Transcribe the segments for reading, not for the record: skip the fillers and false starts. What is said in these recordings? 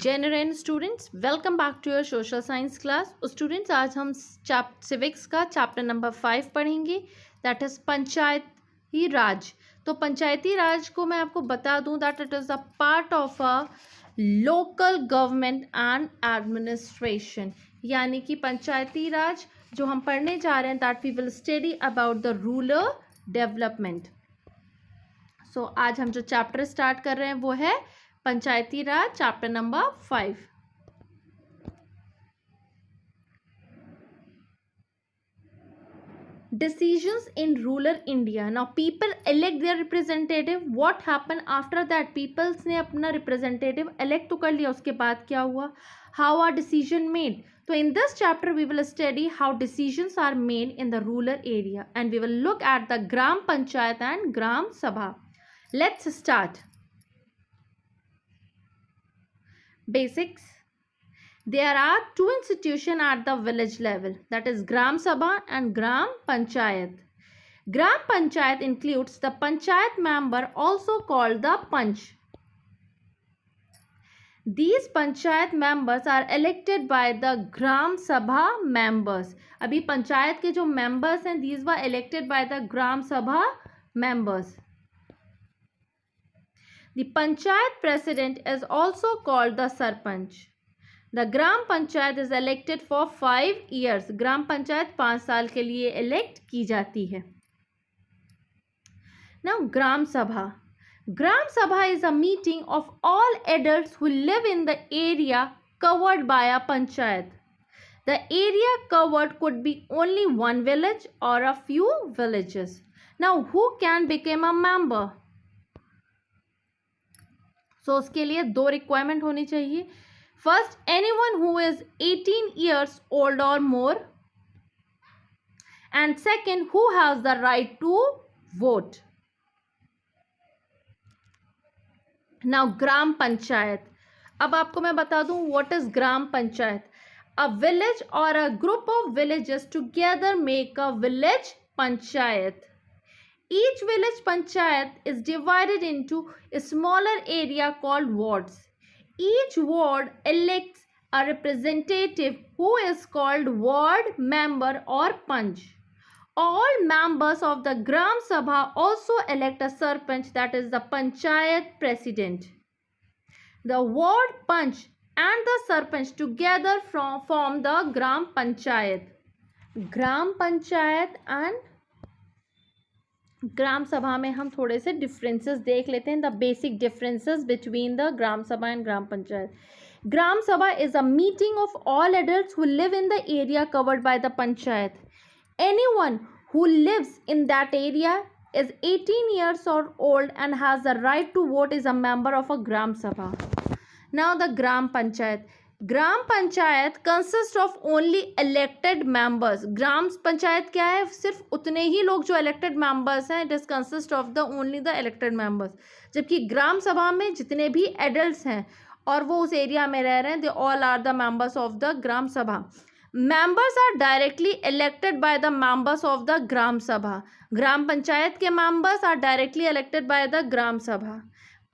Jenner and students, welcome back to your social science class. Students, आज हम civics का chapter number 5 पढ़ेंगे, that is पंचायती राज। तो पंचायती राज को मैं आपको बता दूं that it is a part of a local government and administration. यानी कि पंचायती राज जो हम पढ़ने जा रहे हैं, that we will study about the rural development. So आज हम जो चैप्टर स्टार्ट कर रहे हैं वो है पंचायती राज, chapter number 5। Decisions in rural India. Now people elect their representative. What happened after that? Peoples ने अपना representative elect तो कर लिया, उसके बाद क्या हुआ? How are decision made? So in this chapter we will study how decisions are made in the rural area, and we will look at the Gram Panchayat and Gram Sabha. Let's start. Basics. There are two institutions at the village level, that is Gram Sabha and Gram Panchayat. Gram Panchayat includes the Panchayat member, also called the Panch. These Panchayat members are elected by the Gram Sabha members. अभी पंचायत के जो members हैं, these were elected by the Gram Sabha members. The Panchayat president is also called the Sarpanch. The Gram Panchayat is elected for 5 years. ग्राम पंचायत 5 साल के लिए elect की जाती है. Now Gram Sabha. Gram Sabha is a meeting of all adults who live in the area covered by a panchayat. The area covered could be only one village or a few villages. Now who can become a member? So उसके लिए 2 requirement होनी चाहिए. First, anyone who is 18 years old or more, and second, who has the right to vote. Now Gram Panchayat. अब आपको मैं बता दूं what is Gram Panchayat. A village or a group of villages together make a village panchayat. Each village panchayat is divided into a smaller area called wards. Each ward elects a representative who is called ward member or panch. All members of the Gram Sabha also elect a sarpanch, that is the panchayat president. The ward panch and the sarpanch together form the Gram Panchayat. Gram Panchayat and ग्राम सभा में हम थोड़े से differences देख लेते हैं. The basic differences between the gram sabha and gram panchayat. Gram sabha is a meeting of all adults who live in the area covered by the panchayat. Anyone who lives in that area is 18 years or old and has the right to vote is a member of a gram sabha. Now the gram panchayat. Gram panchayat consist of only elected members. Gram panchayat क्या है? सिर्फ उतने ही लोग जो elected members हैं. It is consist of the only the elected members. जबकि ग्राम सभा में जितने भी एडल्ट्स हैं और वो उस एरिया में रह रहे हैं, they all are the members of the gram sabha. Members are directly elected by the members of the gram sabha. Gram panchayat के members are directly elected by the gram sabha.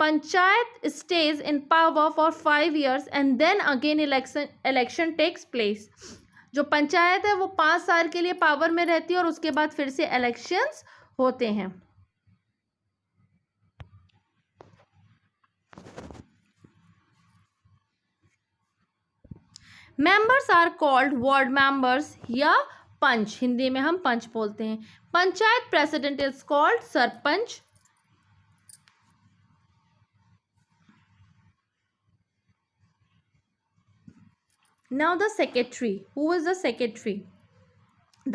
Panchayat stays in power for 5 years and then again election takes place. जो पंचायत है वो 5 साल के लिए power में रहती है और उसके बाद फिर से इलेक्शंस होते हैं. Members are called ward members या पंच. हिंदी में हम पंच बोलते हैं. Panchayat president is called sarpanch. Now the secretary. Who is the secretary?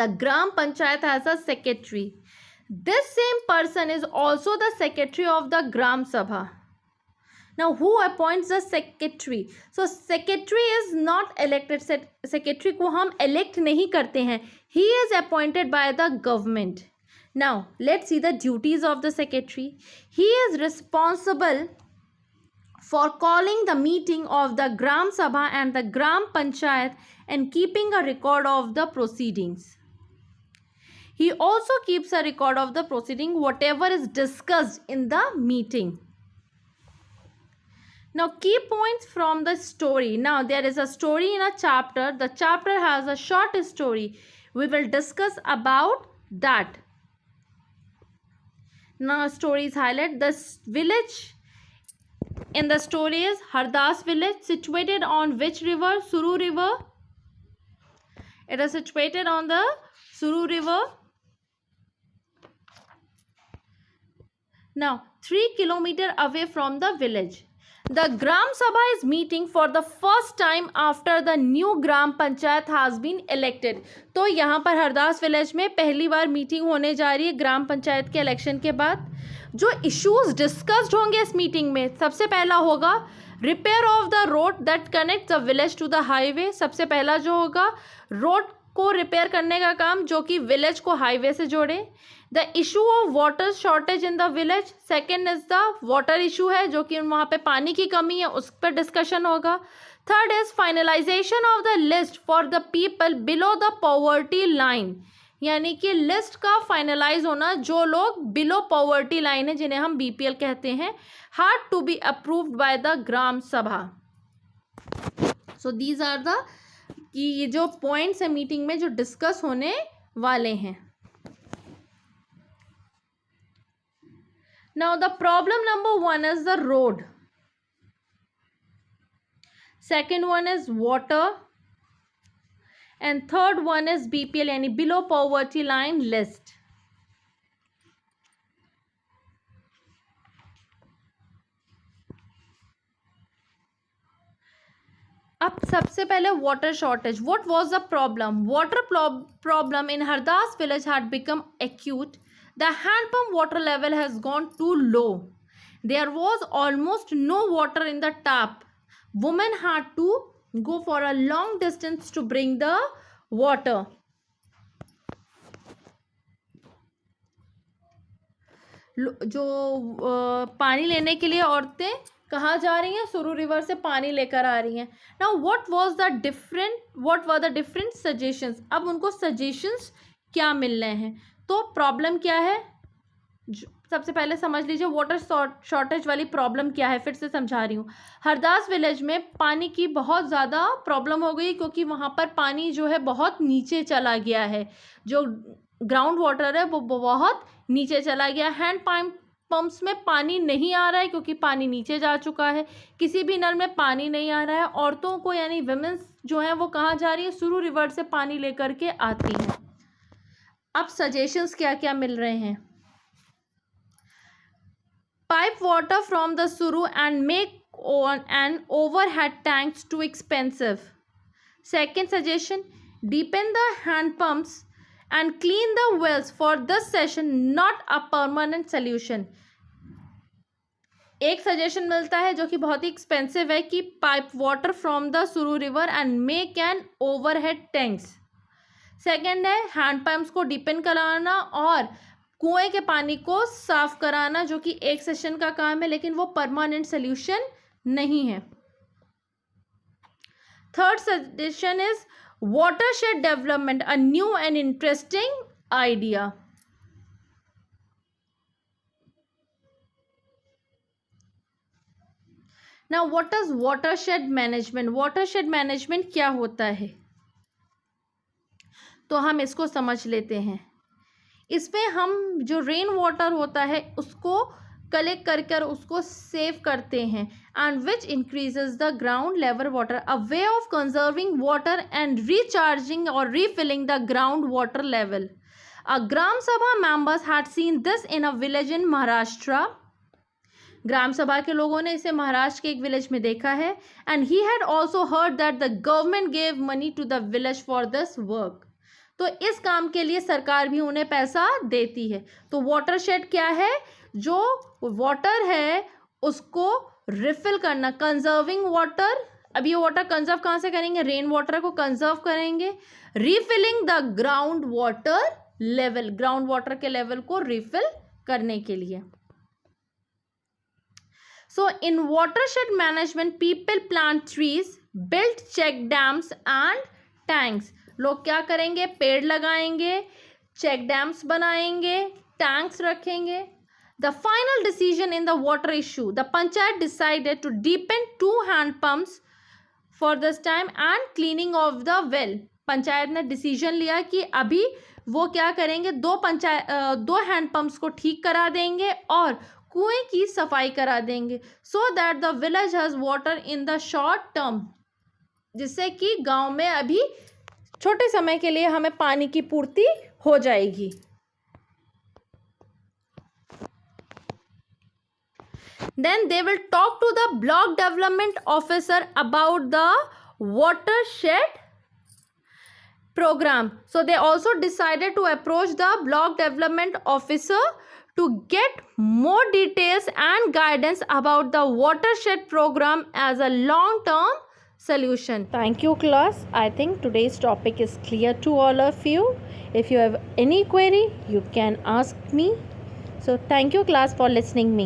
The Gram Panchayat has a secretary. This same person is also the secretary of the Gram Sabha. Now who appoints the secretary? So secretary is not elected. Secretary को हम elect नहीं करते हैं. He is appointed by the government. Now let's see the duties of the secretary. He is responsible for calling the meeting of the Gram Sabha and the Gram Panchayat and keeping a record of the proceedings. He also keeps a record of the proceeding, whatever is discussed in the meeting. Now, key points from the story. Now, there is a story in a chapter. The chapter has a short story. We will discuss about that. Now, story is highlighted. This village in the story is Hardas village, situated on which river? Suru river. It is situated on the Suru river. Now, 3 kilometers away from the village. The Gram Sabha is meeting for the first time after the new Gram Panchayat has been elected. तो यहाँ पर Hardas village में पहली बार meeting होने जा रही है ग्राम पंचायत के इलेक्शन के बाद. जो इश्यूज डिस्कस्ड होंगे इस मीटिंग में, सबसे पहला होगा repair of the road that connect the village to the highway. सबसे पहला जो होगा रोड को रिपेयर करने का काम जो कि विलेज को हाईवे से जोड़े. The issue of water shortage in the village. Second is the water issue है जो कि वहाँ पे पानी की कमी है, उस पर डिस्कशन होगा. Third is finalisation of the list for the people below the poverty line. यानी कि लिस्ट का फाइनलाइज होना जो लोग बिलो पॉवर्टी लाइन है, जिन्हें हम बीपीएल कहते हैं, had to be approved by the gram sabha. So these are the कि ये जो पॉइंट्स है मीटिंग में जो डिस्कस होने वाले हैं. Now the problem number 1 is the road. Second one is water and third one is BPL यानी बिलो पॉवर्टी लाइन लिस्ट. अब सबसे पहले water shortage. What was the problem? Water problem in Hardas village had become acute. The hand pump water level has gone too low. There was almost no water in the tap. Women had to go for a long distance to bring the water. जो पानी लेने के लिए औरतें कहाँ जा रही हैं? सुरू रिवर से पानी लेकर आ रही हैं. Now what were the different suggestions? अब उनको suggestions क्या मिल रहे हैं? तो प्रॉब्लम क्या है? सबसे पहले समझ लीजिए वाटर शॉर्टेज वाली प्रॉब्लम क्या है. फिर से समझा रही हूँ. हरदास विलेज में पानी की बहुत ज़्यादा प्रॉब्लम हो गई क्योंकि वहाँ पर पानी जो है बहुत नीचे चला गया है. जो ग्राउंड वाटर है वो बहुत नीचे चला गया. हैंड पंप्स में पानी नहीं आ रहा है क्योंकि पानी नीचे जा चुका है. किसी भी नल में पानी नहीं आ रहा है. औरतों को यानी विमेंस जो है वो कहाँ जा रही है? सुरू रिवर से पानी लेकर के आती हैं. अब सजेशंस क्या क्या मिल रहे हैं? Pipe water from the Suru and make an overhead tanks too expensive. Second suggestion, deepen the hand pumps and clean the wells. For this session, not a permanent solution. एक सजेशन मिलता है जो कि बहुत ही एक्सपेंसिव है कि pipe water from the सुरू river and make an overhead tanks. Second है हैंड पंप्स को डीपन कराना और कुएं के पानी को साफ कराना जो कि एक सेशन का काम है लेकिन वो परमानेंट सोल्यूशन नहीं है. Third suggestion is watershed development, a new and interesting idea. Now what is watershed management? Watershed management क्या होता है तो हम इसको समझ लेते हैं. इसमें हम जो रेन वाटर होता है उसको कलेक्ट कर उसको सेव करते हैं and which increases the ground level water, a way of conserving water and recharging और refilling the ground water level. A gram sabha members had seen this in a village in Maharashtra. Gram sabha के लोगों ने इसे महाराष्ट्र के एक विलेज में देखा है. And he had also heard that the government gave money to the village for this work. तो इस काम के लिए सरकार भी उन्हें पैसा देती है. तो वाटरशेड क्या है? जो वाटर है उसको रिफिल करना, कंजर्विंग वाटर. अब ये वाटर कंजर्व कहाँ से करेंगे? रेन वाटर को कंजर्व करेंगे. Refilling the ground water level, ground water के लेवल को रिफिल करने के लिए. So in watershed management people plant trees, build check dams and tanks. लोग क्या करेंगे? पेड़ लगाएंगे, चेक डैम्स बनाएंगे, टैंक्स रखेंगे. The final decision in the water issue, the panchayat decided to deepen 2 hand pumps for this time and cleaning of the well. Panchayat ने decision लिया कि अभी वो क्या करेंगे, 2 हैंड पंप्स को ठीक करा देंगे और कुएं की सफाई करा देंगे, so that the village has water in the short term, जिससे कि गांव में अभी छोटे समय के लिए हमें पानी की पूर्ति हो जाएगी. Then they will talk to the block development officer about the watershed program. So they also decided to approach the block development officer to get more details and guidance about the watershed program as a long-term solution. Thank you, class. I think today's topic is clear to all of you. If you have any query, you can ask me. So thank you, class, for listening me.